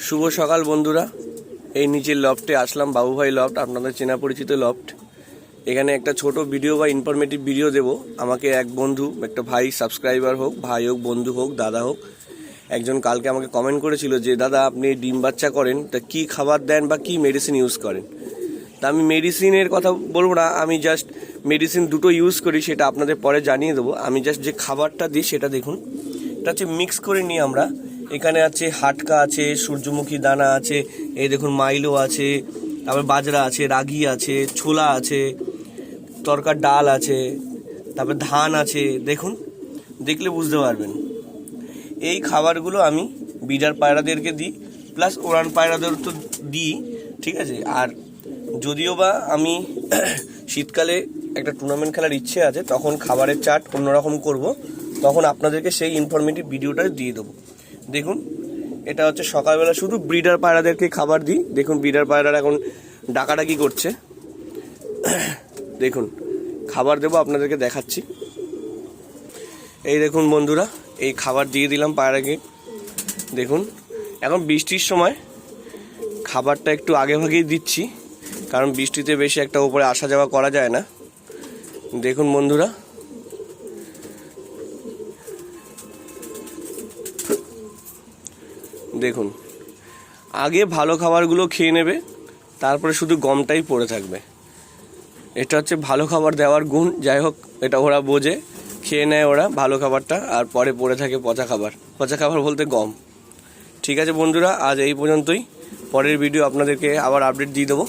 শুভ সকাল বন্ধুরা। এই নিচের লফটে আসলাম, বাবুভাই লফট, আপনাদের চেনা পরিচিত লফট। এখানে একটা ছোট ভিডিও বা ইনফরমেটিভ ভিডিও দেব। আমাকে এক বন্ধু, একটা ভাই, সাবস্ক্রাইবার হোক, ভাই হোক, বন্ধু হোক, দাদা হোক, একজন কালকে আমাকে কমেন্ট করেছিল যে দাদা আপনি ডিম বাচ্চা করেন, তা কী খাবার দেন বা কী মেডিসিন ইউজ করেন। তা আমি মেডিসিনের কথা বলবো না, আমি জাস্ট মেডিসিন দুটো ইউজ করি, সেটা আপনাদের পরে জানিয়ে দেবো। আমি জাস্ট যে খাবারটা দিই সেটা দেখুন। এটা হচ্ছে মিক্স করে নিই আমরা। এখানে আছে হাটকা আছে, সূর্যমুখী দানা আছে, এই দেখুন মাইলো আছে, তারপর বাজরা আছে, রাগি আছে, ছোলা আছে, তরকার ডাল আছে, তারপর ধান আছে। দেখুন, দেখলে বুঝতে পারবেন। এই খাবারগুলো আমি বিডার পায়রাদেরকে দিই, প্লাস ওড়ান পায়রাদের তো দিই, ঠিক আছে। আর যদিও বা আমি শীতকালে একটা টুর্নামেন্ট খেলার ইচ্ছে আছে, তখন খাবারের চার্ট অন্যরকম করব, তখন আপনাদেরকে সেই ইনফরমেটিভ ভিডিওটা দিয়ে দেবো। দেখুন, এটা হচ্ছে সকালবেলা শুধু ব্রিডার পায়রাদেরকে খাবার দিই। দেখুন ব্রিডার পায়রারা এখন ডাকাডাকি করছে। দেখুন, খাবার দেবো, আপনাদেরকে দেখাচ্ছি। এই দেখুন বন্ধুরা, এই খাবার দিয়ে দিলাম পায়রাকে। দেখুন, এখন বৃষ্টির সময় খাবারটা একটু আগে ভাগেই দিচ্ছি, কারণ বৃষ্টিতে বেশি একটা উপরে আসা যাওয়া করা যায় না। দেখুন বন্ধুরা, দেখুন আগে ভালো খাবারগুলো খেয়ে নেবে, তারপরে শুধু গমটাই পড়ে থাকবে। এটা হচ্ছে ভালো খাবার দেওয়ার গুণ। যাই হোক, এটা ওরা বোঝে, খেয়ে নেয় ওরা ভালো খাবারটা, আর পরে পড়ে থাকে পচা খাবার। পচা খাবার বলতে গম। ঠিক আছে বন্ধুরা, আজ এই পর্যন্তই। পরের ভিডিও আপনাদেরকে আবার আপডেট দিয়ে দেবো।